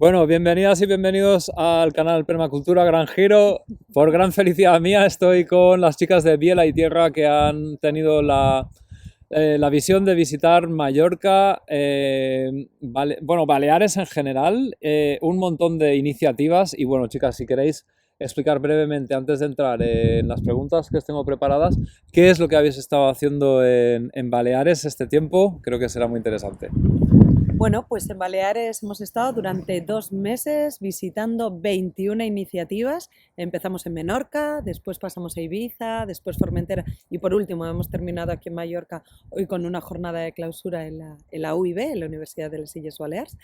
Bueno, bienvenidas y bienvenidos al canal Permacultura Gran Giro. Por gran felicidad mía estoy con las chicas de Biela y Tierra que han tenido la visión de visitar Mallorca, Baleares en general, un montón de iniciativas. Y bueno, chicas, si queréis explicar brevemente, antes de entrar en las preguntas que os tengo preparadas, qué es lo que habéis estado haciendo en Baleares este tiempo, creo que será muy interesante. Bueno, pues en Baleares hemos estado durante 2 meses visitando 21 iniciativas. Empezamos en Menorca, después pasamos a Ibiza, después Formentera y por último hemos terminado aquí en Mallorca hoy con una jornada de clausura en la UIB, en la Universidad de les Illes Balears.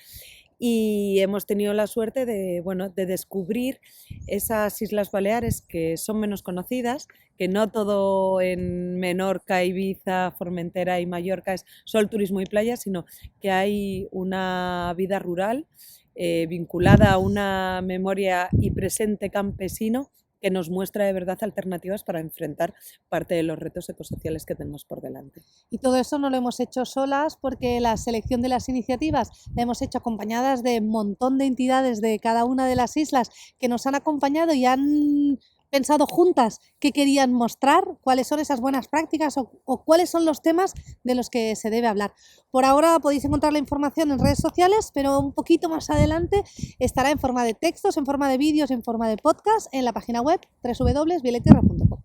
Y hemos tenido la suerte de descubrir esas Islas Baleares que son menos conocidas, que no todo en Menorca, Ibiza, Formentera y Mallorca es sol, turismo y playa, sino que hay una vida rural vinculada a una memoria y presente campesino que nos muestra de verdad alternativas para enfrentar parte de los retos ecosociales que tenemos por delante. Y todo eso no lo hemos hecho solas porque la selección de las iniciativas la hemos hecho acompañadas de un montón de entidades de cada una de las islas que nos han acompañado y han pensado juntas qué querían mostrar, cuáles son esas buenas prácticas o cuáles son los temas de los que se debe hablar. Por ahora podéis encontrar la información en redes sociales, pero un poquito más adelante estará en forma de textos, en forma de vídeos, en forma de podcast en la página web www.bielaytierra.com.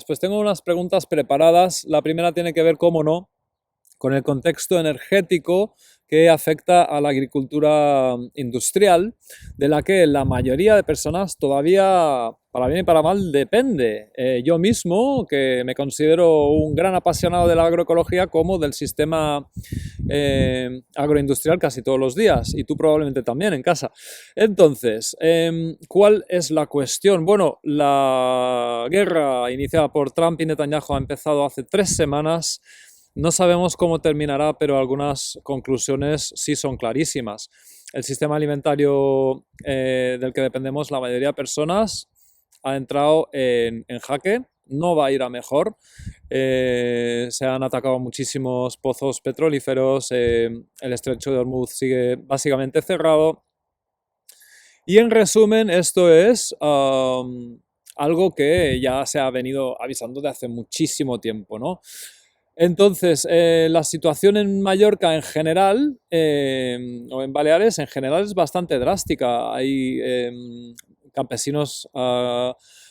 Pues tengo unas preguntas preparadas. La primera tiene que ver, cómo no, con el contexto energético que afecta a la agricultura industrial, de la que la mayoría de personas todavía, para bien y para mal, depende. Yo mismo, que me considero un gran apasionado de la agroecología, como del sistema agroindustrial casi todos los días, y tú probablemente también en casa. Entonces, ¿cuál es la cuestión? Bueno, la guerra iniciada por Trump y Netanyahu ha empezado hace 3 semanas. No sabemos cómo terminará, pero algunas conclusiones sí son clarísimas. El sistema alimentario del que dependemos la mayoría de personas ha entrado en jaque, no va a ir a mejor. Se han atacado muchísimos pozos petrolíferos, el estrecho de Hormuz sigue básicamente cerrado. Y en resumen, esto es algo que ya se ha venido avisando de hace muchísimo tiempo, ¿no? Entonces, la situación en Mallorca en general, o en Baleares en general, es bastante drástica. Hay campesinos,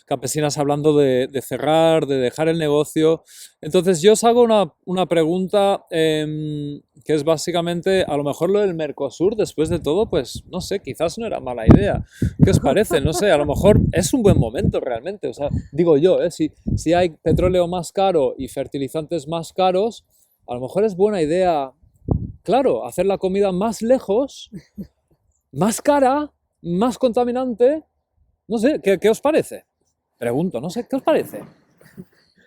campesinas hablando de cerrar, de dejar el negocio. Entonces, yo os hago una pregunta que es básicamente, a lo mejor lo del Mercosur, después de todo, pues no sé, quizás no era mala idea. ¿Qué os parece? No sé, a lo mejor es un buen momento realmente. O sea, digo yo, si hay petróleo más caro y fertilizantes más caros, a lo mejor es buena idea, claro, hacer la comida más lejos, más cara, más contaminante. No sé, ¿qué os parece? Pregunto, no sé, ¿qué os parece?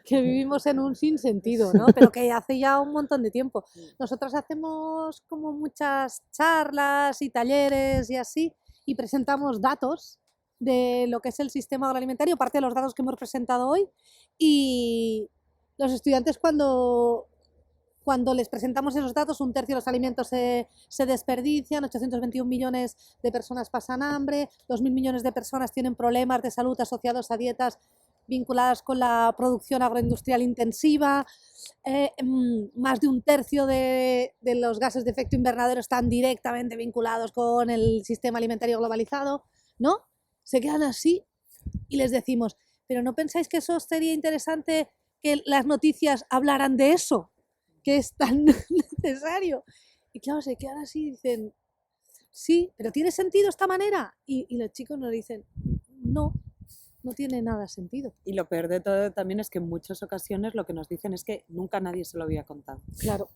Que vivimos en un sinsentido, ¿no? Pero que hace ya un montón de tiempo. Nosotros hacemos como muchas charlas y talleres y así, y presentamos datos de lo que es el sistema agroalimentario, parte de los datos que hemos presentado hoy, y los estudiantes cuando les presentamos esos datos, 1/3 de los alimentos se desperdician, 821 millones de personas pasan hambre, 2.000 millones de personas tienen problemas de salud asociados a dietas vinculadas con la producción agroindustrial intensiva, más de 1/3 de los gases de efecto invernadero están directamente vinculados con el sistema alimentario globalizado, ¿no? Se quedan así y les decimos, ¿pero no pensáis que eso sería interesante que las noticias hablaran de eso, que es tan necesario? Y claro, se quedan así y dicen, sí, pero ¿tiene sentido esta manera? Y los chicos nos dicen, no. No tiene nada sentido. Y lo peor de todo también es que en muchas ocasiones lo que nos dicen es que nunca nadie se lo había contado. Claro.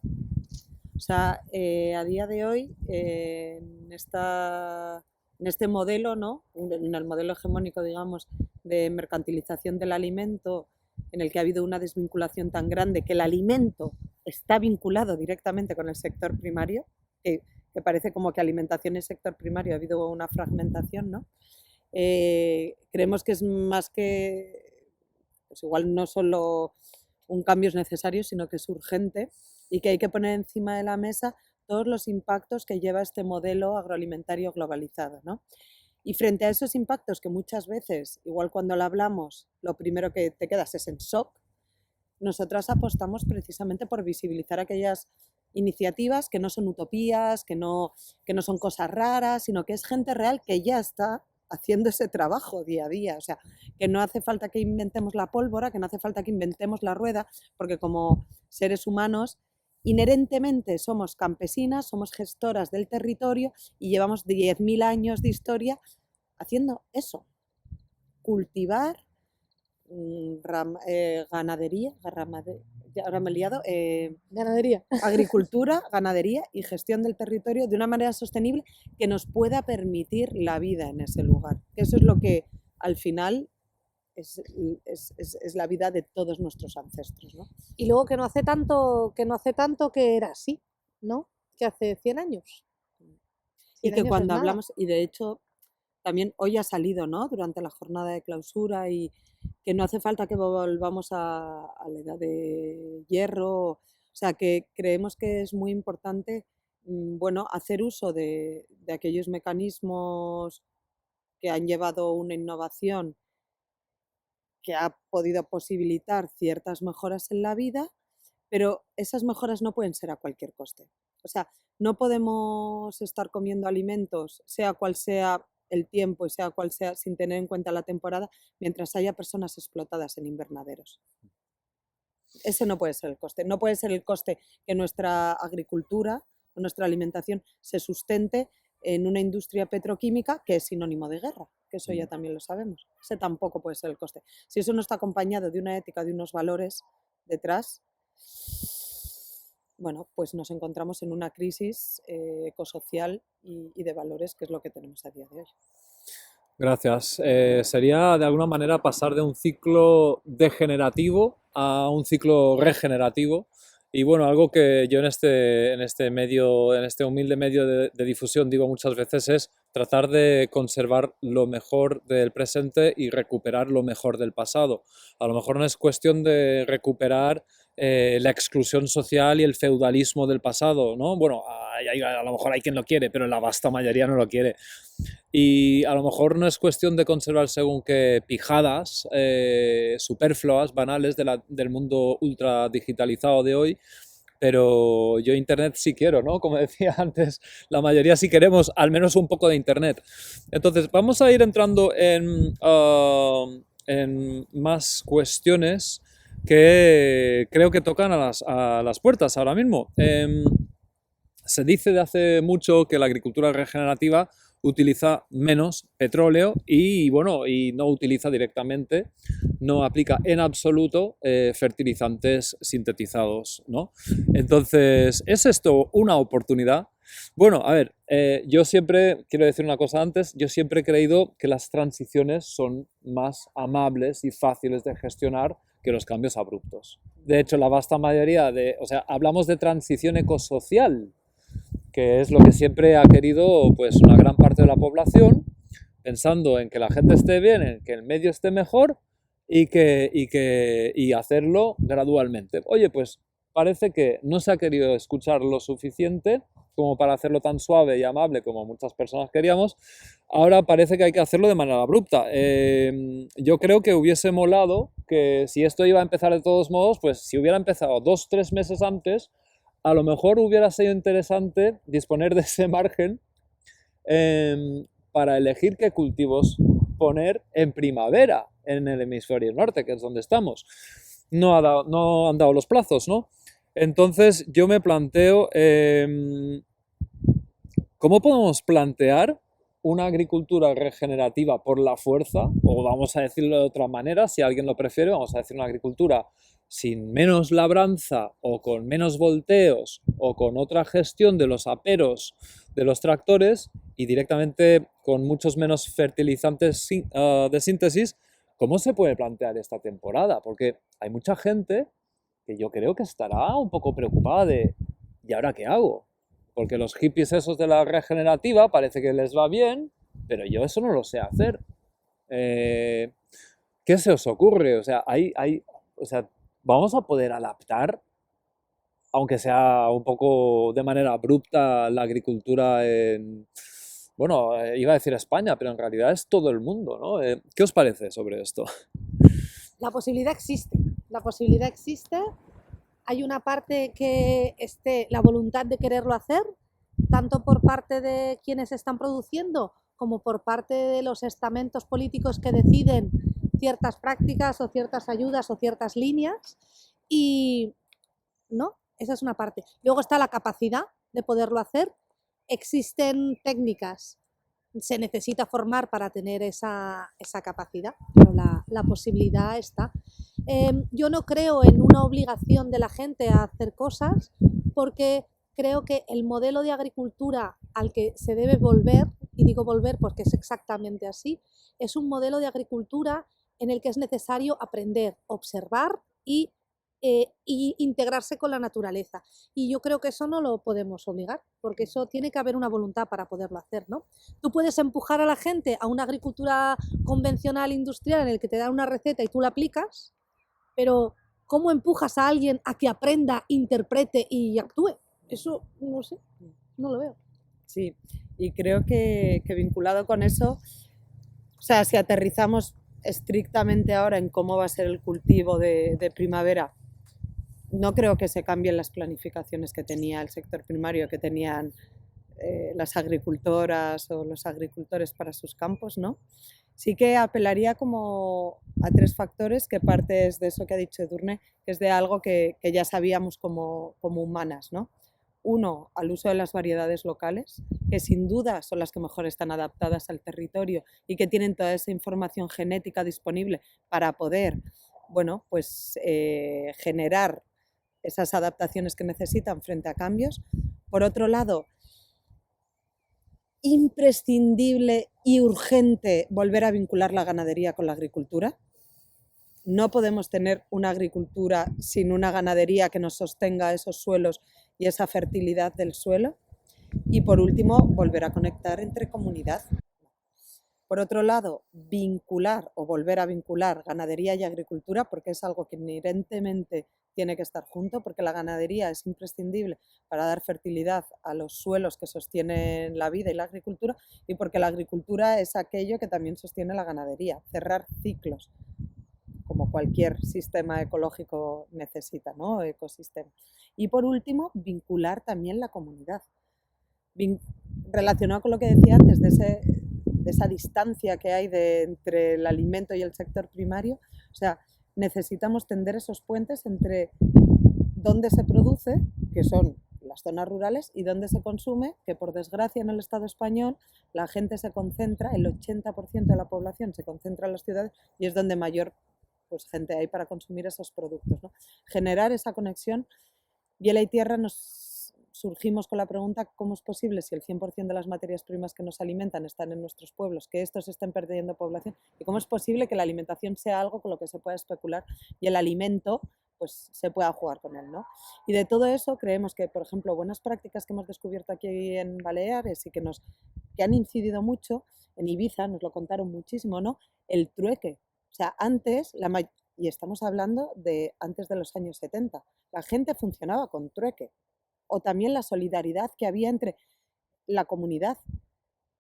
O sea, a día de hoy, en este modelo, ¿no? En el modelo hegemónico, digamos, de mercantilización del alimento, en el que ha habido una desvinculación tan grande que el alimento está vinculado directamente con el sector primario, que parece como que alimentación y sector primario ha habido una fragmentación, ¿no? Creemos que es más que, pues igual no solo un cambio es necesario, sino que es urgente y que hay que poner encima de la mesa todos los impactos que lleva este modelo agroalimentario globalizado, ¿no? Y frente a esos impactos que muchas veces, igual cuando lo hablamos, lo primero que te quedas es en shock, nosotras apostamos precisamente por visibilizar aquellas iniciativas que no son utopías, que no son cosas raras, sino que es gente real que ya está haciendo ese trabajo día a día. O sea, que no hace falta que inventemos la pólvora, que no hace falta que inventemos la rueda, porque como seres humanos inherentemente somos campesinas, somos gestoras del territorio y llevamos 10.000 años de historia haciendo eso, cultivar ganadería, ahora me he liado, Ganadería. agricultura, ganadería y gestión del territorio de una manera sostenible que nos pueda permitir la vida en ese lugar. Que eso es lo que al final es la vida de todos nuestros ancestros, ¿no? Y luego que no hace tanto que era así, ¿no? Que hace 100 años. Y 100 que años es cuando nada. hablamos, y de hecho también hoy ha salido, ¿no? Durante la jornada de clausura, y que no hace falta que volvamos a la edad de hierro. O sea, que creemos que es muy importante, bueno, hacer uso de aquellos mecanismos que han llevado una innovación que ha podido posibilitar ciertas mejoras en la vida, pero esas mejoras no pueden ser a cualquier coste. O sea, no podemos estar comiendo alimentos, sea cual sea el tiempo y sea cual sea, sin tener en cuenta la temporada, mientras haya personas explotadas en invernaderos. Ese no puede ser el coste. No puede ser el coste que nuestra agricultura o nuestra alimentación se sustente en una industria petroquímica que es sinónimo de guerra, que eso ya también lo sabemos. Ese tampoco puede ser el coste. Si eso no está acompañado de una ética, de unos valores detrás, bueno, pues nos encontramos en una crisis ecosocial y de valores, que es lo que tenemos a día de hoy. Gracias. Sería de alguna manera pasar de un ciclo degenerativo a un ciclo regenerativo. Y bueno, algo que yo en este medio, en este humilde medio de difusión digo muchas veces es tratar de conservar lo mejor del presente y recuperar lo mejor del pasado. A lo mejor no es cuestión de recuperar la exclusión social y el feudalismo del pasado, ¿no? Bueno, a lo mejor hay quien lo quiere, pero la vasta mayoría no lo quiere. Y a lo mejor no es cuestión de conservar según qué pijadas superfluas, banales del mundo ultra digitalizado de hoy, pero yo Internet sí quiero, ¿no? Como decía antes, la mayoría sí queremos al menos un poco de Internet. Entonces, vamos a ir entrando en más cuestiones que creo que tocan a las puertas ahora mismo. Se dice de hace mucho que la agricultura regenerativa utiliza menos petróleo y, bueno, y no utiliza directamente, no aplica en absoluto fertilizantes sintetizados, ¿no? Entonces, ¿es esto una oportunidad? Bueno, a ver, yo siempre, quiero decir una cosa antes, yo siempre he creído que las transiciones son más amables y fáciles de gestionar que los cambios abruptos. De hecho, la vasta mayoría o sea, hablamos de transición ecosocial, que es lo que siempre ha querido pues una gran parte de la población, pensando en que la gente esté bien, en que el medio esté mejor y hacerlo gradualmente. Oye, pues parece que no se ha querido escuchar lo suficiente como para hacerlo tan suave y amable como muchas personas queríamos. Ahora parece que hay que hacerlo de manera abrupta. Yo creo que hubiese molado que si esto iba a empezar de todos modos, pues si hubiera empezado 2 o 3 meses antes, a lo mejor hubiera sido interesante disponer de ese margen para elegir qué cultivos poner en primavera en el hemisferio norte, que es donde estamos. No han dado los plazos, ¿no? Entonces yo me planteo cómo podemos plantear una agricultura regenerativa por la fuerza, o vamos a decirlo de otra manera, si alguien lo prefiere, vamos a decir una agricultura sin menos labranza o con menos volteos o con otra gestión de los aperos de los tractores y directamente con muchos menos fertilizantes de síntesis. ¿Cómo se puede plantear esta temporada? Porque hay mucha gente que yo creo que estará un poco preocupada de ¿y ahora qué hago? Porque los hippies esos de la regenerativa parece que les va bien, pero yo eso no lo sé hacer. ¿Qué se os ocurre? O sea, o sea, ¿vamos a poder adaptar aunque sea un poco de manera abrupta, la agricultura bueno, iba a decir España, pero en realidad es todo el mundo, ¿no? ¿Qué os parece sobre esto? La posibilidad existe. La posibilidad existe. Hay una parte que esté la voluntad de quererlo hacer, tanto por parte de quienes están produciendo como por parte de los estamentos políticos que deciden ciertas prácticas o ciertas ayudas o ciertas líneas. Y no, esa es una parte. Luego está la capacidad de poderlo hacer. Existen técnicas, se necesita formar para tener esa capacidad, pero la posibilidad está. Yo no creo en una obligación de la gente a hacer cosas, porque creo que el modelo de agricultura al que se debe volver, y digo volver porque es exactamente así, es un modelo de agricultura en el que es necesario aprender, observar y integrarse con la naturaleza. Y yo creo que eso no lo podemos obligar, porque eso tiene que haber una voluntad para poderlo hacer, ¿no? Tú puedes empujar a la gente a una agricultura convencional industrial en el que te dan una receta y tú la aplicas, pero ¿cómo empujas a alguien a que aprenda, interprete y actúe? Eso no sé, no lo veo. Sí, y creo que vinculado con eso, o sea, si aterrizamos estrictamente ahora en cómo va a ser el cultivo de primavera, no creo que se cambien las planificaciones que tenía el sector primario, que tenían las agricultoras o los agricultores para sus campos, ¿no? Sí que apelaría como a tres factores, que parte es de eso que ha dicho Edurne, que es de algo que ya sabíamos como humanas, ¿no? Uno, al uso de las variedades locales, que sin duda son las que mejor están adaptadas al territorio y que tienen toda esa información genética disponible para poder, bueno, pues generar esas adaptaciones que necesitan frente a cambios. Por otro lado, imprescindible y urgente volver a vincular la ganadería con la agricultura. No podemos tener una agricultura sin una ganadería que nos sostenga esos suelos y esa fertilidad del suelo. Y por último, volver a conectar entre comunidad. Por otro lado, vincular o volver a vincular ganadería y agricultura, porque es algo que inherentemente tiene que estar junto, porque la ganadería es imprescindible para dar fertilidad a los suelos que sostienen la vida y la agricultura, y porque la agricultura es aquello que también sostiene la ganadería, cerrar ciclos, como cualquier sistema ecológico necesita, ¿no? Ecosistema. Y por último, vincular también la comunidad. Relacionado con lo que decía antes de esa distancia que hay entre el alimento y el sector primario, o sea, necesitamos tender esos puentes entre dónde se produce, que son las zonas rurales, y dónde se consume, que por desgracia en el Estado español la gente se concentra, el 80% de la población se concentra en las ciudades y es donde mayor pues, gente hay para consumir esos productos, ¿no? Generar esa conexión. Biela y Tierra nos surgimos con la pregunta cómo es posible, si el 100% de las materias primas que nos alimentan están en nuestros pueblos, que estos estén perdiendo población, y cómo es posible que la alimentación sea algo con lo que se pueda especular y el alimento pues se pueda jugar con él, ¿no? Y de todo eso creemos que, por ejemplo, buenas prácticas que hemos descubierto aquí en Baleares y que han incidido mucho, en Ibiza nos lo contaron muchísimo, ¿no? El trueque. O sea, antes, y estamos hablando de antes de los años 70, la gente funcionaba con trueque. O también la solidaridad que había entre la comunidad.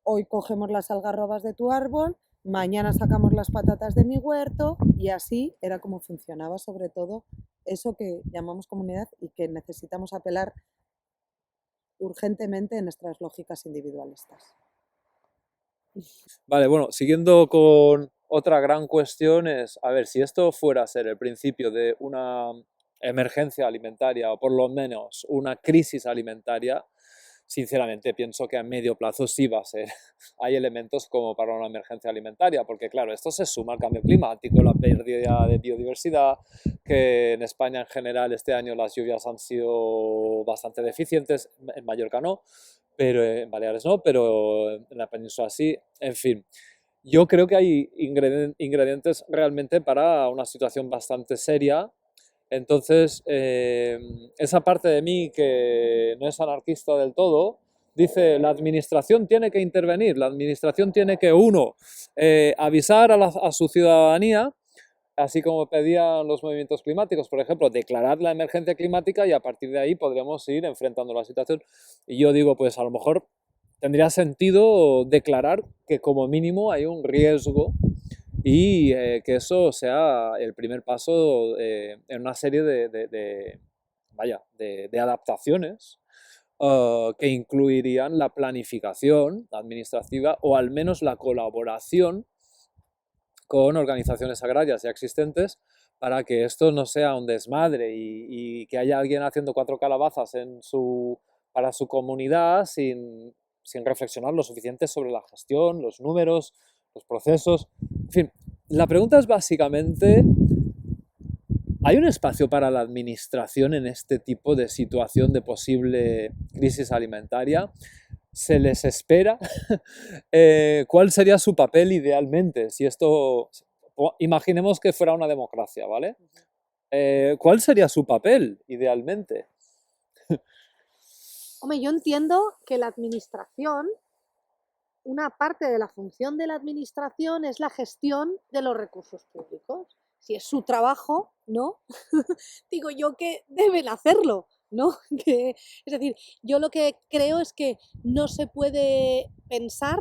Hoy cogemos las algarrobas de tu árbol, mañana sacamos las patatas de mi huerto, y así era como funcionaba sobre todo eso que llamamos comunidad y que necesitamos apelar urgentemente en nuestras lógicas individualistas. Vale, bueno, siguiendo con otra gran cuestión es, a ver, si esto fuera a ser el principio de una emergencia alimentaria o por lo menos una crisis alimentaria, sinceramente pienso que a medio plazo sí va a ser. Hay elementos como para una emergencia alimentaria, porque claro, esto se suma al cambio climático, la pérdida de biodiversidad, que en España en general este año las lluvias han sido bastante deficientes, en Mallorca no, pero en Baleares no, pero en la península sí, en fin. Yo creo que hay ingredientes realmente para una situación bastante seria. Entonces, esa parte de mí que no es anarquista del todo, dice, la administración tiene que intervenir, la administración tiene que, uno, avisar a su ciudadanía así como pedían los movimientos climáticos, por ejemplo, declarar la emergencia climática y a partir de ahí podríamos ir enfrentando la situación. Y yo digo, pues a lo mejor tendría sentido declarar que como mínimo hay un riesgo y que eso sea el primer paso en una serie de adaptaciones que incluirían la planificación administrativa o al menos la colaboración con organizaciones agrarias ya existentes para que esto no sea un desmadre y que haya alguien haciendo 4 calabazas para su comunidad sin reflexionar lo suficiente sobre la gestión, los números, los procesos. En fin, la pregunta es básicamente, ¿hay un espacio para la administración en este tipo de situación de posible crisis alimentaria? ¿Se les espera? ¿Cuál sería su papel idealmente? Si esto, imaginemos que fuera una democracia, ¿vale? ¿Cuál sería su papel idealmente? Hombre, yo entiendo que la administración, una parte de la función de la administración es la gestión de los recursos públicos. Si es su trabajo, ¿no? Digo yo que deben hacerlo, ¿no? Es decir, yo lo que creo es que no se puede pensar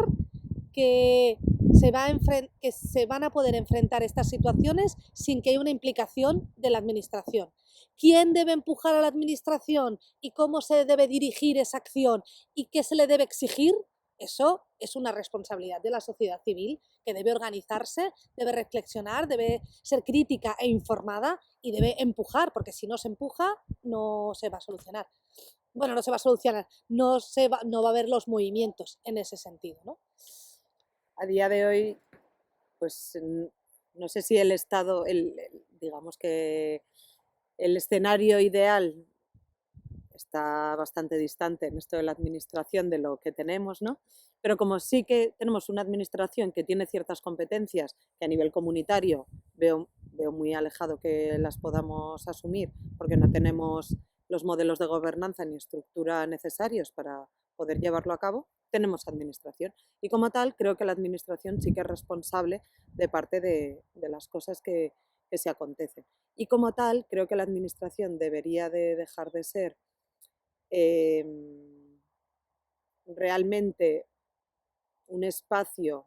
que que se van a poder enfrentar estas situaciones sin que haya una implicación de la administración. ¿Quién debe empujar a la administración y cómo se debe dirigir esa acción y qué se le debe exigir? Eso es una responsabilidad de la sociedad civil que debe organizarse, debe reflexionar, debe ser crítica e informada y debe empujar, porque si no se empuja no se va a solucionar. Bueno, no se va a solucionar, no va a haber los movimientos en ese sentido, ¿no? A día de hoy, pues no sé si el estado, digamos que el escenario ideal está bastante distante en esto de la administración de lo que tenemos, ¿no? Pero como sí que tenemos una administración que tiene ciertas competencias que a nivel comunitario veo muy alejado que las podamos asumir porque no tenemos los modelos de gobernanza ni estructura necesarios para poder llevarlo a cabo, tenemos administración. Y como tal, creo que la administración sí que es responsable de parte de las cosas que se acontecen. Y como tal, creo que la administración debería de dejar de ser realmente un espacio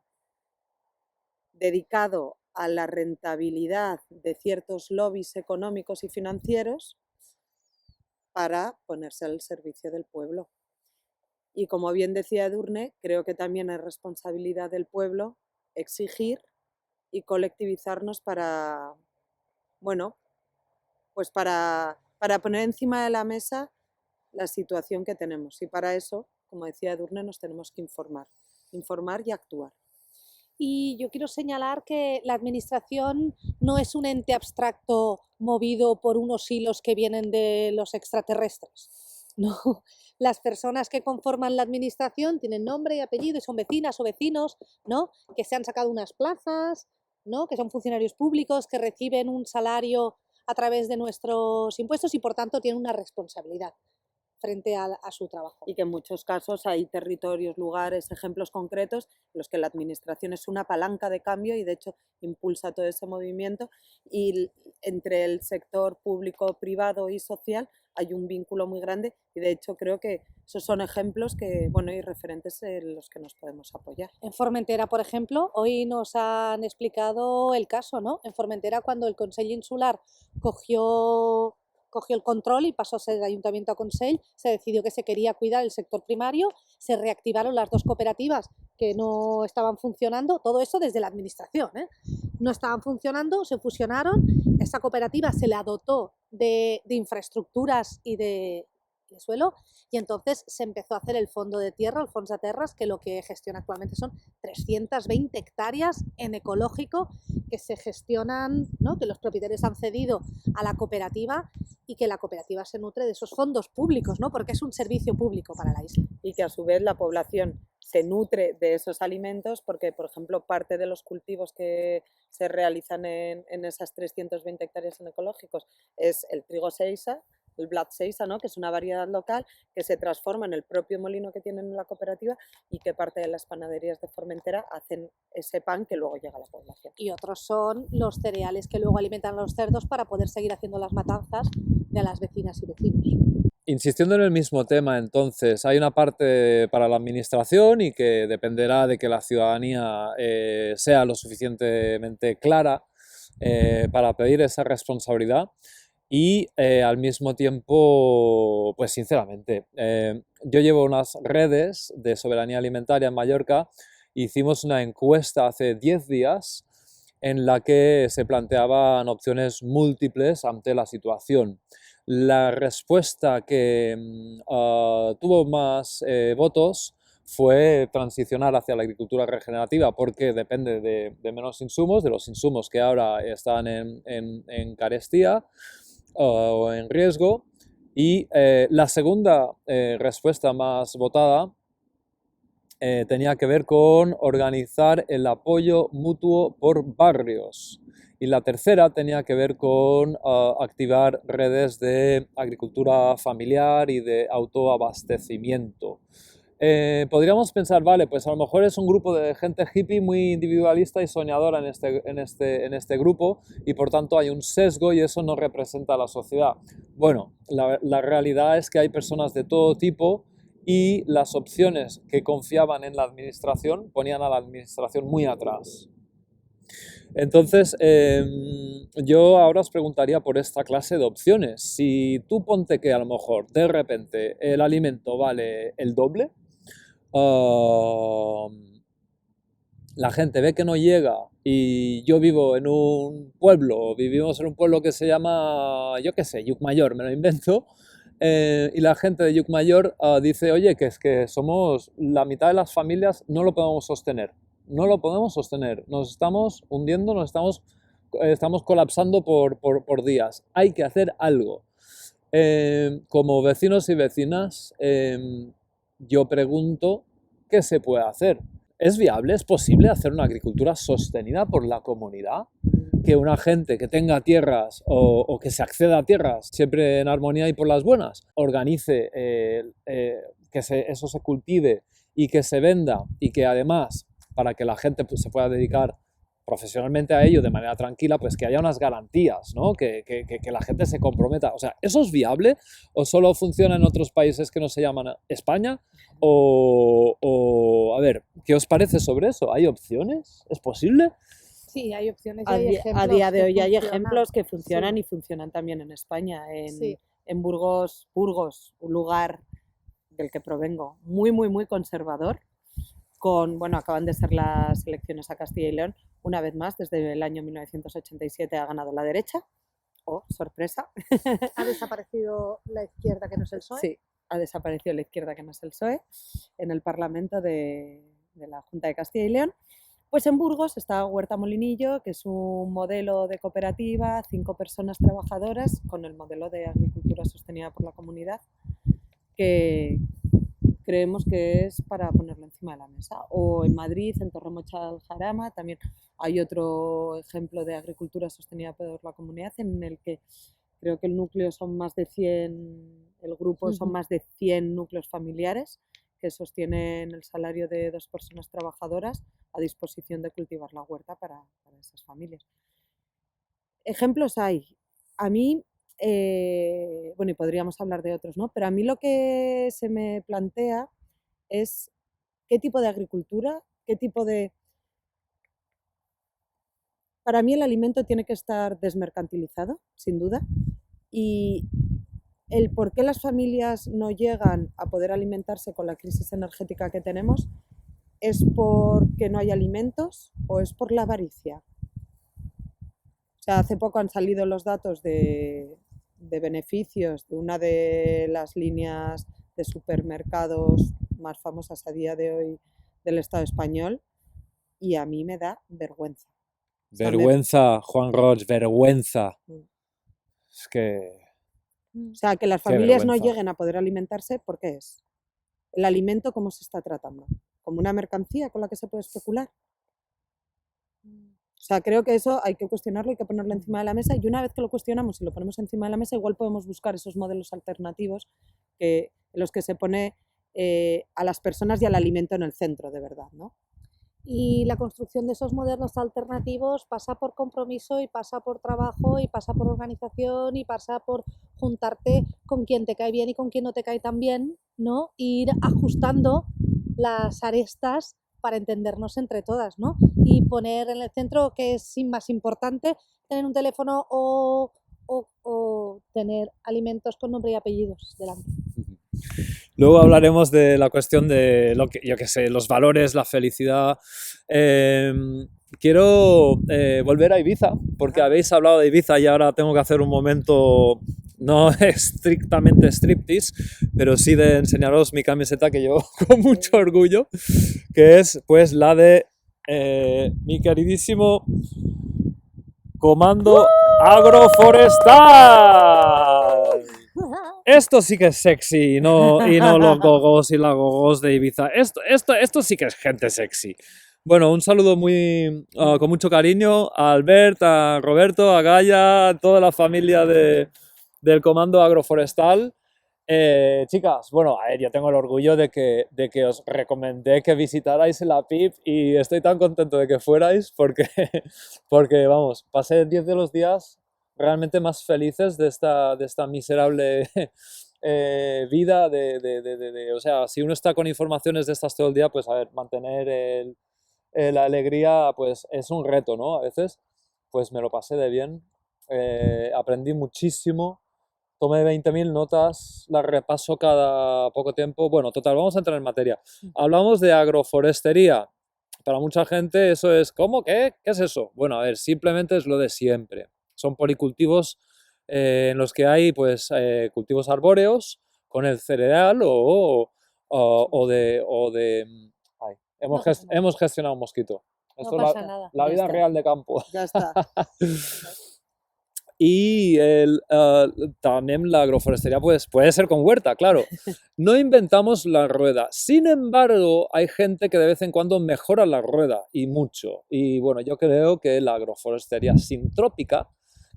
dedicado a la rentabilidad de ciertos lobbies económicos y financieros para ponerse al servicio del pueblo. Y como bien decía Edurne, creo que también es responsabilidad del pueblo exigir y colectivizarnos para, bueno, pues para poner encima de la mesa la situación que tenemos. Y para eso, como decía Edurne, nos tenemos que informar y actuar. Y yo quiero señalar que la administración no es un ente abstracto movido por unos hilos que vienen de los extraterrestres. No, las personas que conforman la administración tienen nombre y apellido y son vecinas o vecinos, ¿no? Que se han sacado unas plazas, ¿no? Que son funcionarios públicos, que reciben un salario a través de nuestros impuestos y por tanto tienen una responsabilidad frente a su trabajo. Y que en muchos casos hay territorios, lugares, ejemplos concretos en los que la administración es una palanca de cambio y de hecho impulsa todo ese movimiento, y entre el sector público, privado y social hay un vínculo muy grande y de hecho creo que esos son ejemplos que, bueno, y referentes en los que nos podemos apoyar. En Formentera, por ejemplo, hoy nos han explicado el caso, ¿no? En Formentera, cuando el Consell Insular cogió el control y pasó a ser de ayuntamiento a consell, se decidió que se quería cuidar el sector primario, se reactivaron las 2 cooperativas que no estaban funcionando, todo eso desde la administración, ¿eh? No estaban funcionando, se fusionaron, esa cooperativa se la dotó de infraestructuras y de suelo, y entonces se empezó a hacer el fondo de tierra, el Fons de Terres, que lo que gestiona actualmente son 320 hectáreas en ecológico que se gestionan, ¿no? Que los propietarios han cedido a la cooperativa y que la cooperativa se nutre de esos fondos públicos, ¿no? Porque es un servicio público para la isla. Y que a su vez la población se nutre de esos alimentos porque, por ejemplo, parte de los cultivos que se realizan en esas 320 hectáreas en ecológicos es el trigo Seixa, el blat seiza, ¿no? Que es una variedad local que se transforma en el propio molino que tienen en la cooperativa y que parte de las panaderías de Formentera hacen ese pan que luego llega a la población. Y otros son los cereales que luego alimentan a los cerdos para poder seguir haciendo las matanzas de las vecinas y vecinos. Insistiendo en el mismo tema, entonces, hay una parte para la administración y que dependerá de que la ciudadanía sea lo suficientemente clara para pedir esa responsabilidad y al mismo tiempo, pues sinceramente, yo llevo unas redes de soberanía alimentaria en Mallorca, hicimos una encuesta hace 10 días en la que se planteaban opciones múltiples ante la situación. La respuesta que tuvo más votos fue transicionar hacia la agricultura regenerativa porque depende de menos insumos, de los insumos que ahora están en carestía o en riesgo. Y la segunda respuesta más votada tenía que ver con organizar el apoyo mutuo por barrios. Y la tercera tenía que ver con activar redes de agricultura familiar y de autoabastecimiento. Podríamos pensar, vale, pues a lo mejor es un grupo de gente hippie muy individualista y soñadora en este grupo y por tanto hay un sesgo y eso no representa a la sociedad. Bueno, la realidad es que hay personas de todo tipo y las opciones que confiaban en la administración ponían a la administración muy atrás. Entonces, yo ahora os preguntaría por esta clase de opciones. Si tú ponte que a lo mejor de repente el alimento vale el doble, la gente ve que no llega y yo vivo en un pueblo, vivimos en un pueblo que se llama, yo qué sé, Llucmajor, me lo invento, y la gente de Llucmajor dice, oye, que es que somos la mitad de las familias, no lo podemos sostener, no lo podemos sostener, nos estamos hundiendo, estamos colapsando por días, hay que hacer algo. Como vecinos y vecinas, yo pregunto, ¿qué se puede hacer? ¿Es viable, es posible hacer una agricultura sostenida por la comunidad? Que una gente que tenga tierras o que se acceda a tierras siempre en armonía y por las buenas, organice que eso se cultive y que se venda y que además, para que la gente pues, se pueda dedicar profesionalmente a ello de manera tranquila, pues que haya unas garantías, ¿no? Que la gente se comprometa. O sea, ¿eso es viable o solo funciona en otros países que no se llaman España? A ver, ¿qué os parece sobre eso? ¿Hay opciones? ¿Es posible? Sí, hay opciones y A, hay di- ejemplos a día de que hoy hay funcionan. ejemplos que funcionan Sí. y funcionan también en España. Sí. En Burgos, un lugar del que provengo, muy, muy, muy conservador. Bueno, acaban de ser las elecciones a Castilla y León. Una vez más, desde el año 1987 ha ganado la derecha. Oh, sorpresa. Ha desaparecido la izquierda, que no es el PSOE. Sí, ha desaparecido la izquierda, que no es el PSOE, en el Parlamento de la Junta de Castilla y León. Pues en Burgos está Huerta Molinillo, que es un modelo de cooperativa, 5 personas trabajadoras, con el modelo de agricultura sostenida por la comunidad, que creemos que es para ponerlo encima de la mesa. O en Madrid, en Torremocha del Jarama, también hay otro ejemplo de agricultura sostenida por la comunidad, en el que creo que el núcleo son más de 100, el grupo son más de 100 núcleos familiares que sostienen el salario de 2 personas trabajadoras a disposición de cultivar la huerta para esas familias. Ejemplos hay. A mí, bueno, y podríamos hablar de otros, ¿no? Pero a mí lo que se me plantea es qué tipo de agricultura, qué tipo de... Para mí el alimento tiene que estar desmercantilizado, sin duda, y el por qué las familias no llegan a poder alimentarse con la crisis energética que tenemos es porque no hay alimentos o es por la avaricia. O sea, hace poco han salido los datos de beneficios de una de las líneas de supermercados más famosas a día de hoy del Estado español y a mí me da vergüenza. Vergüenza, Juan Roig, vergüenza. Es que... O sea, que las familias no lleguen a poder alimentarse, ¿por qué es? ¿El alimento cómo se está tratando? ¿Como una mercancía con la que se puede especular? O sea, creo que eso hay que cuestionarlo, hay que ponerlo encima de la mesa y una vez que lo cuestionamos y lo ponemos encima de la mesa, igual podemos buscar esos modelos alternativos en los que se pone a las personas y al alimento en el centro, de verdad, ¿no? Y la construcción de esos modelos alternativos pasa por compromiso y pasa por trabajo y pasa por organización y pasa por juntarte con quien te cae bien y con quien no te cae tan bien, ¿no? E ir ajustando las arestas para entendernos entre todas, ¿no? Y poner en el centro que es más importante tener un teléfono o tener alimentos con nombre y apellidos delante. Luego hablaremos de la cuestión de lo que, yo qué sé, los valores, la felicidad. Quiero volver a Ibiza, porque habéis hablado de Ibiza y ahora tengo que hacer un momento no estrictamente striptease, pero sí de enseñaros mi camiseta que llevo con mucho orgullo, que es pues la de mi queridísimo Comando Agroforestal. Esto sí que es sexy, y no los gogos y las gogos de Ibiza. Esto sí que es gente sexy. Bueno, un saludo con mucho cariño a Albert, a Roberto, a Gaia, a toda la familia del Comando Agroforestal. Chicas, bueno, a ver, yo tengo el orgullo de que os recomendé que visitarais la PIB y estoy tan contento de que fuerais porque vamos, pasé 10 de los días realmente más felices de esta miserable vida o sea, si uno está con informaciones de estas todo el día, pues a ver, mantener la alegría pues es un reto, ¿no? A veces, pues me lo pasé de bien, aprendí muchísimo, tomé 20.000 notas, las repaso cada poco tiempo. Bueno, total, vamos a entrar en materia. Hablamos de agroforestería. Para mucha gente eso es, ¿cómo? ¿Qué? ¿Qué es eso? Bueno, a ver, simplemente es lo de siempre. Son policultivos en los que hay pues cultivos arbóreos con el cereal ay, hemos gestionado un mosquito. Esto No es pasa nada. la Ya vida está. real de campo. Ya está. Y también la agroforestería pues, puede ser con huerta, claro. No inventamos la rueda. Sin embargo, hay gente que de vez en cuando mejora la rueda, y mucho. Y bueno, yo creo que la agroforestería sintrópica,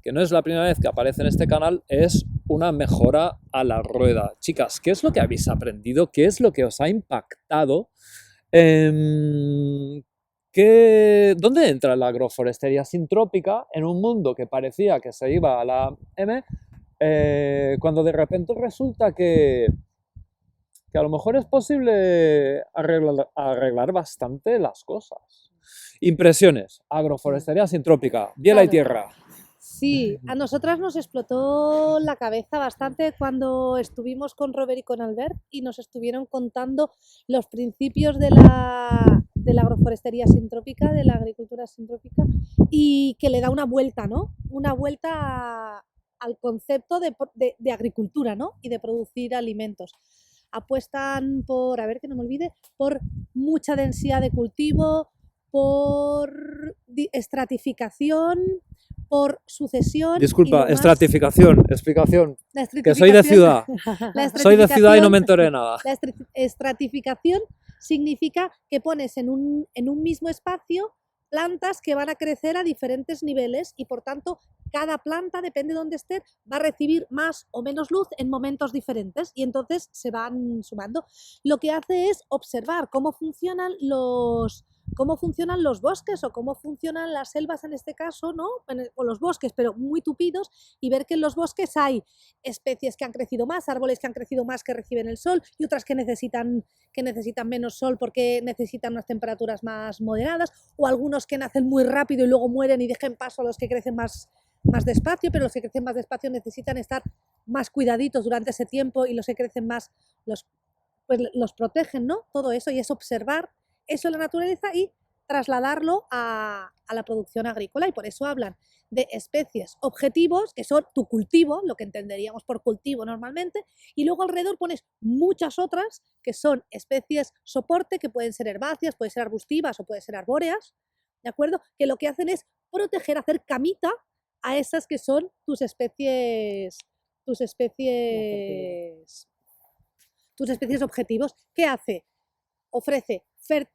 que no es la primera vez que aparece en este canal, es una mejora a la rueda. Chicas, ¿qué es lo que habéis aprendido? ¿Qué es lo que os ha impactado? ¿Dónde entra la agroforestería sintrópica en un mundo que parecía que se iba a la M, cuando de repente resulta que a lo mejor es posible arreglar bastante las cosas? Impresiones, agroforestería sintrópica, biela y Claro. tierra. Sí, a nosotras nos explotó la cabeza bastante cuando estuvimos con Robert y con Albert y nos estuvieron contando los principios de la agroforestería sintrópica, de la agricultura sintrópica, y que le da una vuelta, ¿no? Una vuelta al concepto de agricultura, ¿no? Y de producir alimentos. Apuestan por, a ver que no me olvide, por mucha densidad de cultivo, por estratificación, por sucesión. Disculpa, y lo más- estratificación, explicación, la que soy de estratificación- ciudad. la Soy de ciudad y no me estratificación- enteré de nada. La estratificación significa que pones en un mismo espacio plantas que van a crecer a diferentes niveles y por tanto cada planta, depende de dónde esté, va a recibir más o menos luz en momentos diferentes y entonces se van sumando. Lo que hace es observar cómo funcionan los bosques o cómo funcionan las selvas en este caso, ¿no? O los bosques, pero muy tupidos, y ver que en los bosques hay especies que han crecido más, árboles que han crecido más que reciben el sol y otras que necesitan menos sol porque necesitan unas temperaturas más moderadas, o algunos que nacen muy rápido y luego mueren y dejen paso a los que crecen más despacio, pero los que crecen más despacio necesitan estar más cuidaditos durante ese tiempo y los que crecen más los protegen, ¿no? Todo eso, y es observar eso en la naturaleza y trasladarlo a la producción agrícola, y por eso hablan de especies objetivos, que son tu cultivo, lo que entenderíamos por cultivo normalmente, y luego alrededor pones muchas otras que son especies soporte, que pueden ser herbáceas, pueden ser arbustivas o pueden ser arbóreas, ¿de acuerdo? Que lo que hacen es proteger, hacer camita a esas que son tus especies objetivos. ¿Qué hace? ofrece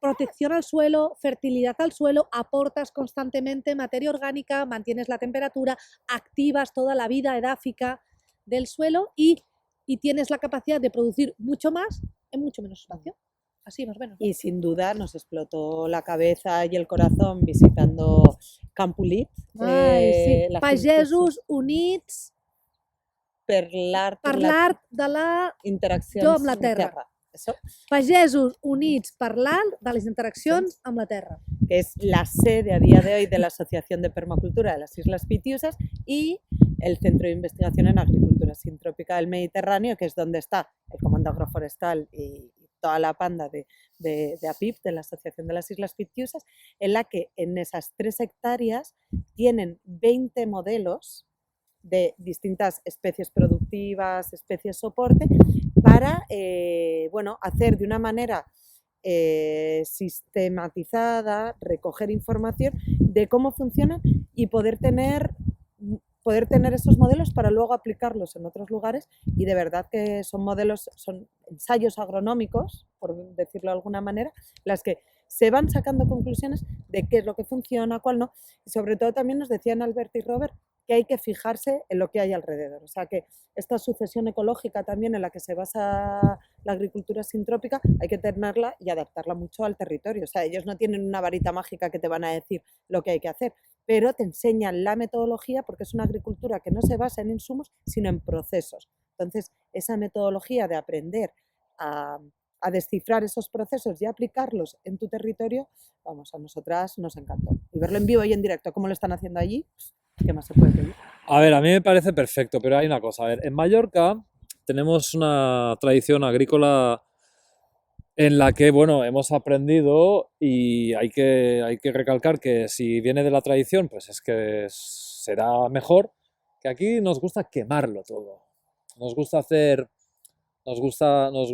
protección al suelo, fertilidad al suelo, aportas constantemente materia orgánica, mantienes la temperatura, activas toda la vida edáfica del suelo y tienes la capacidad de producir mucho más en mucho menos espacio. Así más o menos. Y sin duda nos explotó la cabeza y el corazón visitando Campolit. Ai, sí. Pagesos Units parlar de la... interaccions jo amb la terra. Eso, Pagesos Units parlant de les interaccions amb la terra. que es la sede a día de hoy de la Asociación de Permacultura de las Islas Pitiusas y el Centro de Investigación en Agricultura Sintrópica del Mediterráneo, que es donde está el Comando Agroforestal y toda la panda de APIP, de la Asociación de las Islas Pitiusas, en la que en esas 3 hectáreas tienen 20 modelos de distintas especies productivas, especies soporte, para hacer de una manera sistematizada, recoger información de cómo funcionan y poder tener esos modelos para luego aplicarlos en otros lugares, y de verdad que son modelos, son ensayos agronómicos, por decirlo de alguna manera, las que se van sacando conclusiones de qué es lo que funciona, cuál no, y sobre todo también nos decían Albert y Robert que hay que fijarse en lo que hay alrededor, o sea que esta sucesión ecológica también en la que se basa la agricultura sintrópica hay que tenerla y adaptarla mucho al territorio, o sea, ellos no tienen una varita mágica que te van a decir lo que hay que hacer, pero te enseñan la metodología porque es una agricultura que no se basa en insumos, sino en procesos. Entonces, esa metodología de aprender a descifrar esos procesos y aplicarlos en tu territorio, vamos, a nosotras nos encantó. Y verlo en vivo y en directo, como lo están haciendo allí, ¿qué más se puede pedir? A ver, a mí me parece perfecto, pero hay una cosa. A ver, en Mallorca tenemos una tradición agrícola en la que, bueno, hemos aprendido y hay que recalcar que si viene de la tradición, pues es que será mejor, que aquí nos gusta quemarlo todo. Nos gusta hacer... Nos gusta... Els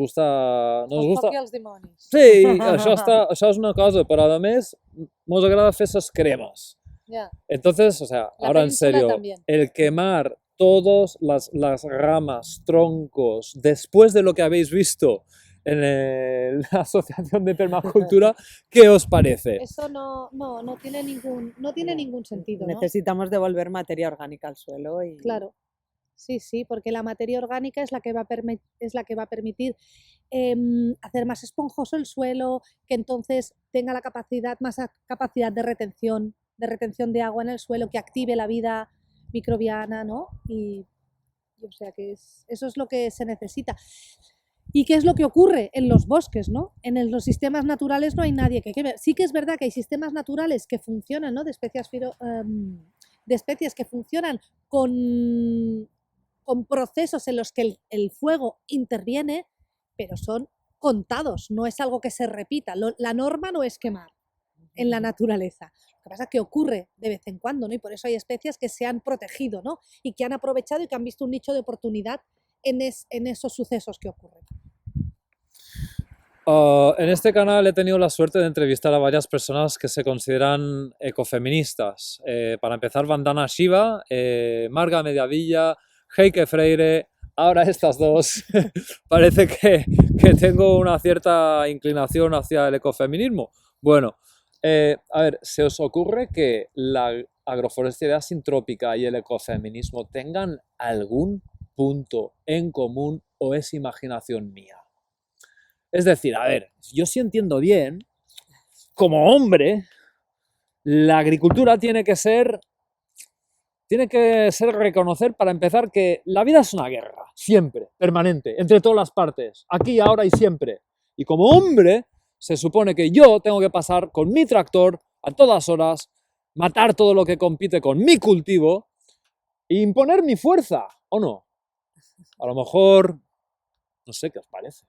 dimonis. Sí, això és una cosa, però a més nos agrada fer esas cremas. Ya. Entonces, o sea, La ahora en península serio, también. el quemar todas las ramas, troncos, después de lo que habéis visto en la Asociación de Permacultura, ¿qué os parece? Eso no tiene ningún sentido, ¿no? Necesitamos devolver materia orgánica al suelo y Claro. Sí, porque la materia orgánica es la que va a permitir hacer más esponjoso el suelo, que entonces tenga más capacidad de retención de agua en el suelo, que active la vida microbiana, ¿no? Y o sea que eso es lo que se necesita. ¿Y qué es lo que ocurre en los bosques, ¿no? En los sistemas naturales no hay nadie que queme. Sí que es verdad que hay sistemas naturales que funcionan, ¿no? De especies que funcionan con procesos en los que el fuego interviene, pero son contados, no es algo que se repita. La norma no es quemar en la naturaleza. Lo que pasa es que ocurre de vez en cuando, ¿no? Y por eso hay especies que se han protegido, ¿no? Y que han aprovechado y que han visto un nicho de oportunidad en esos sucesos que ocurren. En este canal he tenido la suerte de entrevistar a varias personas que se consideran ecofeministas. Para empezar, Vandana Shiva, Marga Mediavilla, Heike Freire, ahora estas dos. Parece que tengo una cierta inclinación hacia el ecofeminismo. Bueno, a ver, ¿se os ocurre que la agroforestería sintrópica y el ecofeminismo tengan algún punto en común o es imaginación mía? Es decir, a ver, yo sí entiendo bien, como hombre, la agricultura tiene que ser reconocer, para empezar, que la vida es una guerra, siempre, permanente, entre todas las partes, aquí, ahora y siempre. Y como hombre, se supone que yo tengo que pasar con mi tractor a todas horas, matar todo lo que compite con mi cultivo e imponer mi fuerza, ¿o no? A lo mejor, no sé qué os parece.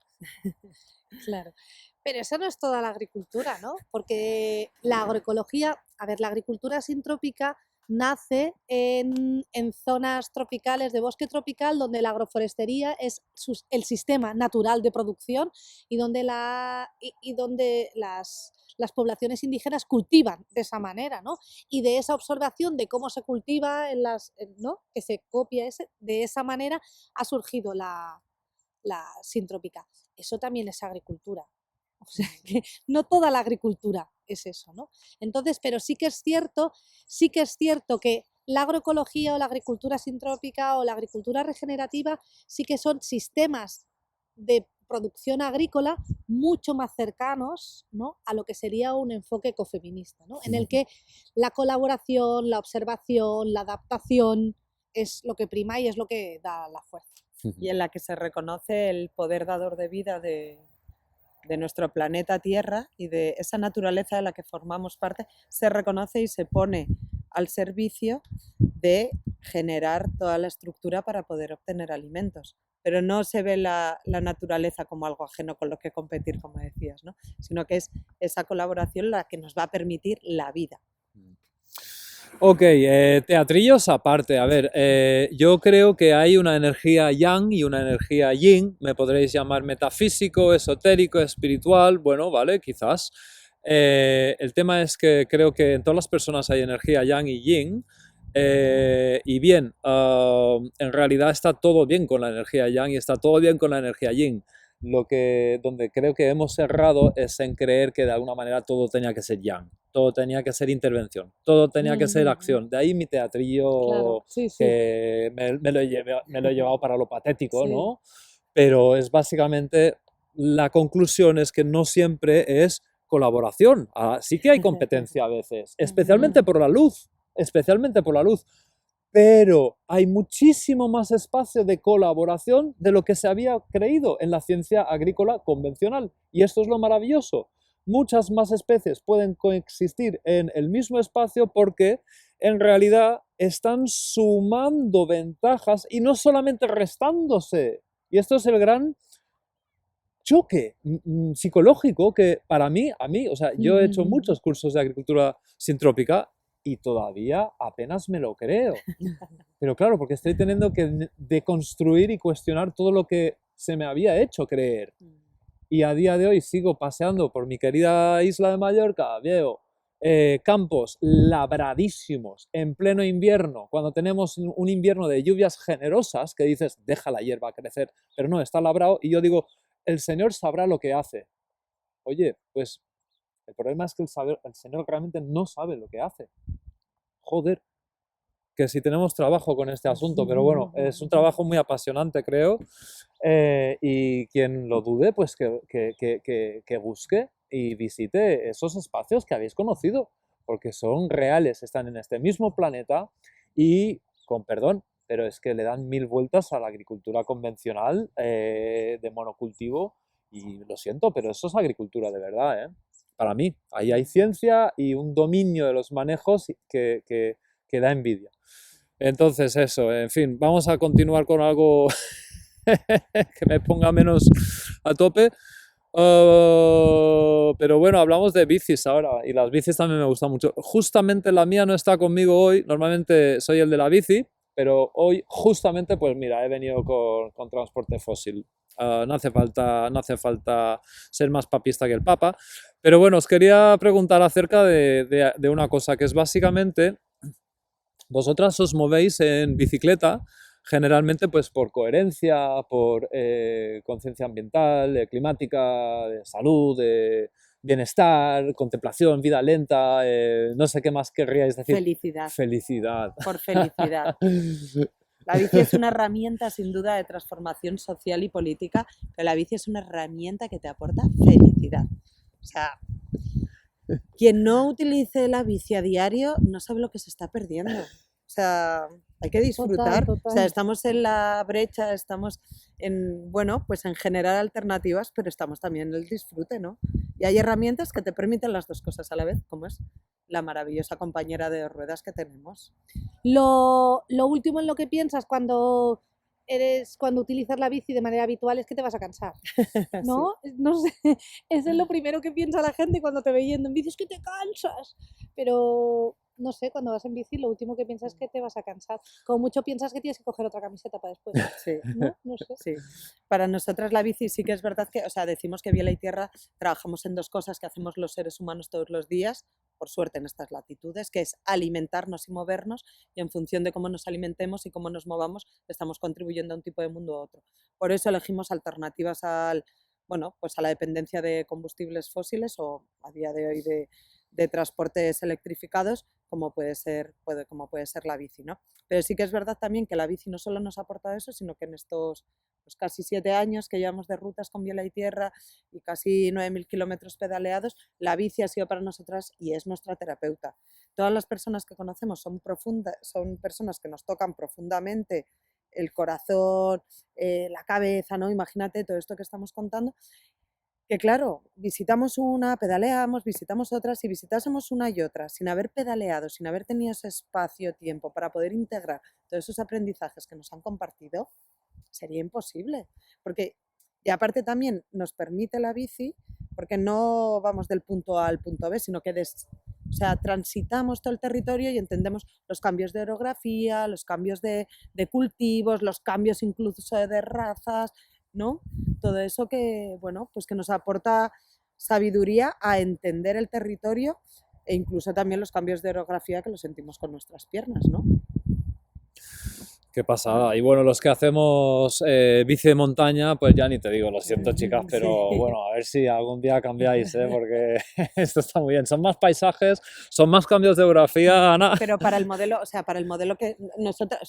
Claro. Pero eso no es toda la agricultura, ¿no? Porque la agroecología, a ver, la agricultura sintrópica nace en zonas tropicales de bosque tropical donde la agroforestería es el sistema natural de producción y donde las poblaciones indígenas cultivan de esa manera, ¿no? Y de esa observación de cómo se cultiva, ¿no? Que se copia de esa manera ha surgido la sintrópica. Eso también es agricultura. O sea, que no toda la agricultura es eso, ¿no? Entonces, pero sí que es cierto que la agroecología o la agricultura sintrópica o la agricultura regenerativa sí que son sistemas de producción agrícola mucho más cercanos, ¿no?, a lo que sería un enfoque ecofeminista, ¿no?, en el que la colaboración, la observación, la adaptación es lo que prima y es lo que da la fuerza. Y en la que se reconoce el poder dador de vida de nuestro planeta Tierra y de esa naturaleza de la que formamos parte, se reconoce y se pone al servicio de generar toda la estructura para poder obtener alimentos. Pero no se ve la naturaleza como algo ajeno con lo que competir, como decías, ¿no?, sino que es esa colaboración la que nos va a permitir la vida. Ok, teatrillos aparte. A ver, yo creo que hay una energía yang y una energía yin. Me podréis llamar metafísico, esotérico, espiritual. Bueno, vale, quizás. El tema es que creo que en todas las personas hay energía yang y yin. Y bien, en realidad está todo bien con la energía yang y está todo bien con la energía yin. Donde creo que hemos errado es en creer que de alguna manera todo tenía que ser yang, todo tenía que ser intervención, todo tenía que ser acción. De ahí mi teatrillo, Claro, sí, sí. que me lo he llevado para lo patético, Sí. ¿no? Pero es básicamente, la conclusión es que no siempre es colaboración. Sí que hay competencia a veces, especialmente por la luz, pero hay muchísimo más espacio de colaboración de lo que se había creído en la ciencia agrícola convencional. Y esto es lo maravilloso. Muchas más especies pueden coexistir en el mismo espacio porque en realidad están sumando ventajas y no solamente restándose. Y esto es el gran choque psicológico que para mí, o sea, yo he hecho muchos cursos de agricultura sintrópica y todavía apenas me lo creo. Pero claro, porque estoy teniendo que deconstruir y cuestionar todo lo que se me había hecho creer. Y a día de hoy sigo paseando por mi querida isla de Mallorca, veo campos labradísimos en pleno invierno, cuando tenemos un invierno de lluvias generosas, que dices, deja la hierba crecer, pero no, está labrado, y yo digo, el Señor sabrá lo que hace. Oye, pues el problema es que el Señor realmente no sabe lo que hace. Joder, que si tenemos trabajo con este asunto, pero bueno, es un trabajo muy apasionante, creo, y quien lo dude, pues que busque y visite esos espacios que habéis conocido, porque son reales, están en este mismo planeta y, con perdón, pero es que le dan 1000 vueltas a la agricultura convencional de monocultivo, y lo siento, pero eso es agricultura de verdad, ¿eh? Para mí, ahí hay ciencia y un dominio de los manejos que da envidia. Entonces eso, en fin, vamos a continuar con algo que me ponga menos a tope. Pero bueno, hablamos de bicis ahora, y las bicis también me gustan mucho. Justamente la mía no está conmigo hoy, normalmente soy el de la bici, pero hoy justamente, pues mira, he venido con transporte fósil. No hace falta ser más papista que el Papa. Pero bueno, os quería preguntar acerca de una cosa, que es básicamente, vosotras os movéis en bicicleta, generalmente pues por coherencia, por conciencia ambiental, climática, de salud, de bienestar, contemplación, vida lenta, no sé qué más querríais decir. Felicidad. Felicidad. Por felicidad. La bici es una herramienta sin duda de transformación social y política, pero la bici es una herramienta que te aporta felicidad. O sea, quien no utilice la bici a diario no sabe lo que se está perdiendo. O sea, hay que disfrutar. Total. O sea, estamos en la brecha, estamos en, bueno, pues en generar alternativas, pero estamos también en el disfrute, ¿no? Y hay herramientas que te permiten las dos cosas a la vez, como es la maravillosa compañera de ruedas que tenemos. Lo último en lo que piensas cuando utilizas la bici de manera habitual es que te vas a cansar, ¿no? Sí. No sé, eso es lo primero que piensa la gente cuando te ve yendo en bici, es que te cansas, pero no sé, cuando vas en bici lo último que piensas es que te vas a cansar. Como mucho piensas que tienes que coger otra camiseta para después, Sí. ¿no? No sé. Sí, para nosotras la bici sí que es verdad que, o sea, decimos que Biela y Tierra trabajamos en dos cosas que hacemos los seres humanos todos los días, por suerte en estas latitudes, que es alimentarnos y movernos, y en función de cómo nos alimentemos y cómo nos movamos, estamos contribuyendo a un tipo de mundo u otro. Por eso elegimos alternativas al bueno, pues a la dependencia de combustibles fósiles o a día de hoy de transportes electrificados, como puede ser la bici, ¿no? Pero sí que es verdad también que la bici no solo nos ha aportado eso, sino que en estos pues, casi 7 años que llevamos de rutas con Biela y Tierra y casi 9.000 kilómetros pedaleados, la bici ha sido para nosotras y es nuestra terapeuta. Todas las personas que conocemos son personas que nos tocan profundamente el corazón, la cabeza, ¿no? Imagínate todo esto que estamos contando. Que claro, visitamos una, pedaleamos, visitamos otra, si visitásemos una y otra sin haber pedaleado, sin haber tenido ese espacio-tiempo para poder integrar todos esos aprendizajes que nos han compartido, sería imposible. Porque, y aparte también nos permite la bici, porque no vamos del punto A al punto B, sino que transitamos todo el territorio y entendemos los cambios de orografía, los cambios de cultivos, los cambios incluso de razas, ¿no? Todo eso que, bueno, pues que nos aporta sabiduría a entender el territorio e incluso también los cambios de orografía que lo sentimos con nuestras piernas, ¿no? Qué pasada. Y bueno, los que hacemos bici de montaña, pues ya ni te digo, lo siento chicas, pero Sí. bueno, a ver si algún día cambiáis, porque esto está muy bien. Son más paisajes, son más cambios de geografía, Ana. Pero para el modelo que nosotros,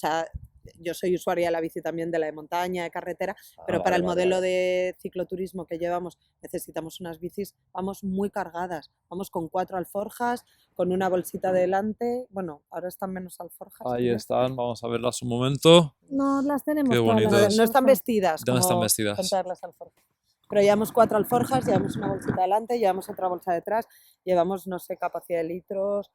yo soy usuaria de la bici también, de la de montaña, de carretera, pero para el modelo de cicloturismo que llevamos necesitamos unas bicis, vamos muy cargadas, vamos con 4 alforjas, con una bolsita delante, bueno, ahora están menos alforjas. Ahí creo. están, vamos a verlas un momento. No las tenemos Qué todas las bonitas. No están alforjas. vestidas. ¿Dónde están como vestidas? con todas las alforjas. Pero llevamos 4 alforjas, llevamos una bolsita delante, llevamos otra bolsa detrás, llevamos, no sé, capacidad de litros,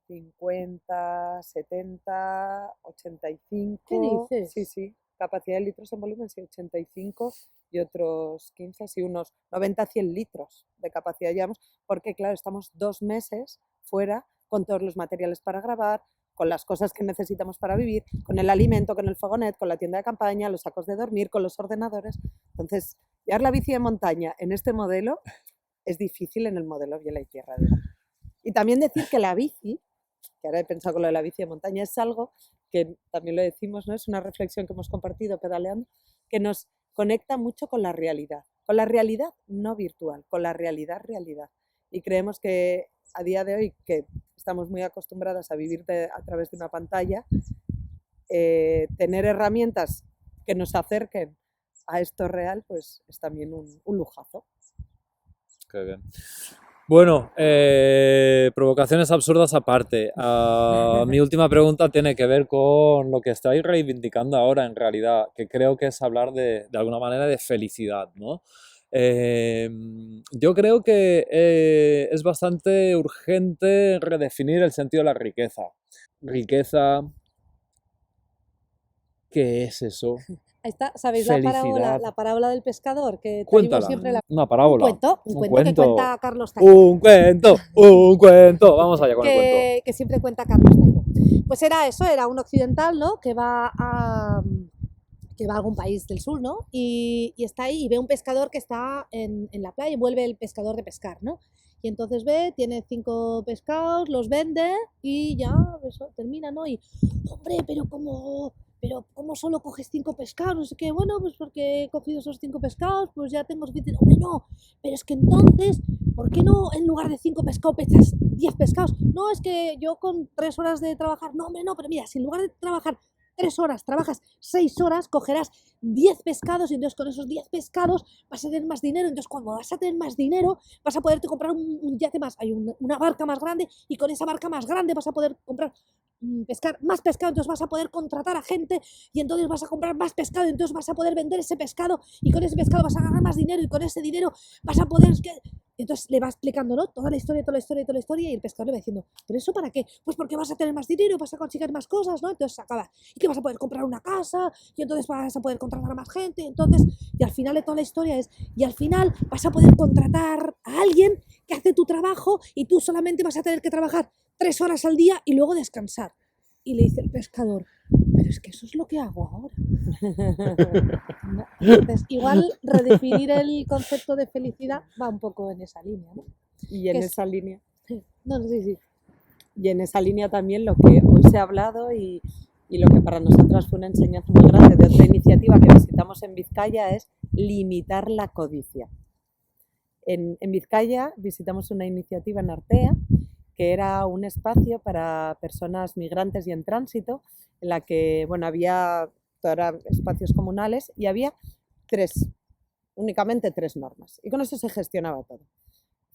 50, 70, 85. ¿Qué dices? Sí, sí. Capacidad de litros en volumen, sí, 85 y otros 15, sí, unos 90, 100 litros de capacidad llevamos, porque claro, estamos 2 meses fuera con todos los materiales para grabar, con las cosas que necesitamos para vivir, con el alimento, con el fogonet, con la tienda de campaña, los sacos de dormir, con los ordenadores. Entonces, llevar la bici de montaña en este modelo es difícil en el modelo Biela y Tierra, digamos. Y también decir que la bici, que ahora he pensado con lo de la bici de montaña, es algo que también lo decimos, ¿no? Es una reflexión que hemos compartido pedaleando, que nos conecta mucho con la realidad no virtual, con la realidad. Y creemos que a día de hoy, que estamos muy acostumbradas a vivir a través de una pantalla, tener herramientas que nos acerquen a esto real, pues es también un lujazo. Qué bien. Bueno, provocaciones absurdas aparte. Mi última pregunta tiene que ver con lo que estáis reivindicando ahora en realidad, que creo que es hablar de alguna manera de felicidad, ¿no? Yo creo que es bastante urgente redefinir el sentido de la riqueza. Riqueza, ¿qué es eso? Ahí está, ¿sabéis Felicidad. la parábola del pescador? Que Cuéntala. siempre Una parábola. Un cuento que cuenta Carlos Taibo. Un cuento. Vamos allá con el cuento. Que siempre cuenta Carlos Taibo. Pues era eso, era un occidental, ¿no? Que va a algún país del sur, ¿no? Y está ahí y ve un pescador que está en la playa y vuelve el pescador de pescar, ¿no? Y entonces ve, tiene 5 pescados, los vende y ya eso, termina, ¿no? Y, hombre, pero ¿cómo solo coges 5 pescados? No sé qué, bueno, pues porque he cogido esos 5 pescados, pues ya tengo suficiente. Hombre, no, pero es que entonces, ¿por qué no en lugar de 5 pescados pesas 10 pescados? No, es que yo con 3 horas de trabajar, no, hombre, no, pero mira, si en lugar de trabajar 3 horas, trabajas 6 horas, cogerás 10 pescados y entonces con esos 10 pescados vas a tener más dinero. Entonces cuando vas a tener más dinero vas a poderte comprar un yate más, hay una barca más grande y con esa barca más grande vas a poder comprar pescar más pescado, entonces vas a poder contratar a gente y entonces vas a comprar más pescado y entonces vas a poder vender ese pescado y con ese pescado vas a ganar más dinero y con ese dinero vas a poder... Entonces le va explicando, ¿no? Toda la historia y el pescador le va diciendo, ¿pero eso para qué? Pues porque vas a tener más dinero, vas a conseguir más cosas, ¿no? Entonces acaba, y que vas a poder comprar una casa y entonces vas a poder contratar a más gente, entonces, y al final de toda la historia es, y al final vas a poder contratar a alguien que hace tu trabajo y tú solamente vas a tener que trabajar 3 horas al día y luego descansar. Y le dice el pescador, pero es que eso es lo que hago ahora. No. Entonces, igual redefinir el concepto de felicidad va un poco en esa línea, ¿no? Y en esa línea. No, sí. Y en esa línea también lo que hoy se ha hablado y lo que para nosotras fue una enseñanza muy grande de otra iniciativa que visitamos en Vizcaya es limitar la codicia. En Vizcaya visitamos una iniciativa en Artea, que era un espacio para personas migrantes y en tránsito, en la que había espacios comunales y había únicamente tres normas. Y con eso se gestionaba todo.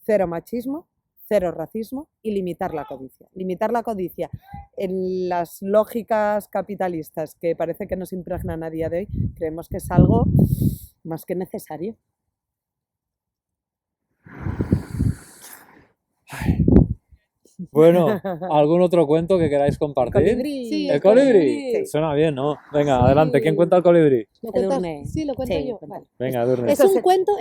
0 machismo, 0 racismo y limitar la codicia. Limitar la codicia en las lógicas capitalistas que parece que nos impregnan a día de hoy, creemos que es algo más que necesario. Bueno, ¿algún otro cuento que queráis compartir? Colibrí. Sí, ¿El colibrí? Sí. Suena bien, ¿no? Venga, Sí. adelante. ¿Quién cuenta el colibrí? ¿Lo cuentas? Edurne. Sí, lo cuento Sí, yo. cuéntalo. Vale. Venga, Edurne. Es un cuento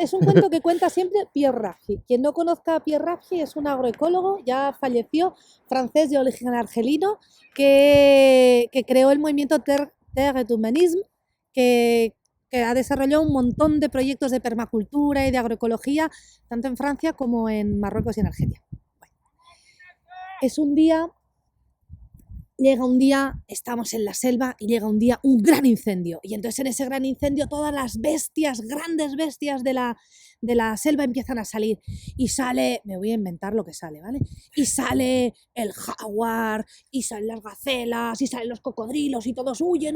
que cuenta siempre Pierre Rabhi. Quien no conozca a Pierre Rabhi es un agroecólogo, ya falleció, francés de origen argelino, que creó el movimiento Terre et Humanisme, que ha desarrollado un montón de proyectos de permacultura y de agroecología, tanto en Francia como en Marruecos y en Argelia. Bueno, llega un día, estamos en la selva y llega un día un gran incendio. Y entonces en ese gran incendio todas las bestias, grandes bestias de la selva empiezan a salir. Y sale, me voy a inventar lo que sale, ¿vale? Y sale el jaguar, y salen las gacelas, y salen los cocodrilos, y todos huyen.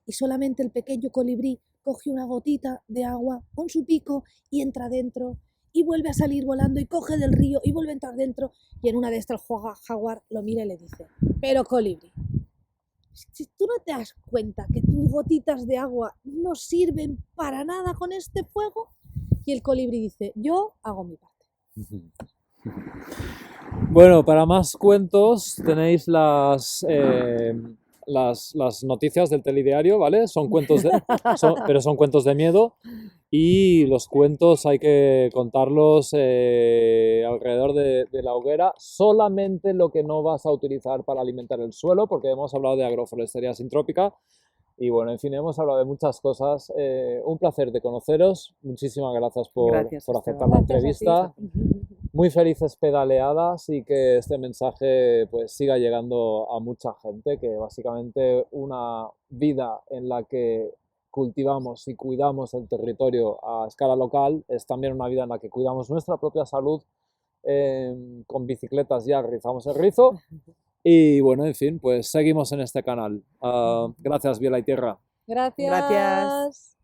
Y solamente el pequeño colibrí coge una gotita de agua con su pico y entra dentro. Y vuelve a salir volando y coge del río y vuelve a entrar dentro. Y en una de estas el jaguar lo mira y le dice: pero colibrí, si tú no te das cuenta que tus gotitas de agua no sirven para nada con este fuego. Y el colibrí dice: yo hago mi parte. Bueno, para más cuentos tenéis las noticias del telediario, ¿vale? Son cuentos pero son cuentos de miedo. Y los cuentos hay que contarlos alrededor de la hoguera, solamente lo que no vas a utilizar para alimentar el suelo, porque hemos hablado de agroforestería sintrópica y bueno, en fin, hemos hablado de muchas cosas. Un placer de conoceros, muchísimas gracias por aceptar la entrevista. Muy felices pedaleadas y que este mensaje pues siga llegando a mucha gente, que básicamente una vida en la que cultivamos y cuidamos el territorio a escala local es también una vida en la que cuidamos nuestra propia salud. Con bicicletas ya rizamos el rizo y bueno, en fin, pues seguimos en este canal. Gracias, Biela y Tierra. Gracias. Gracias.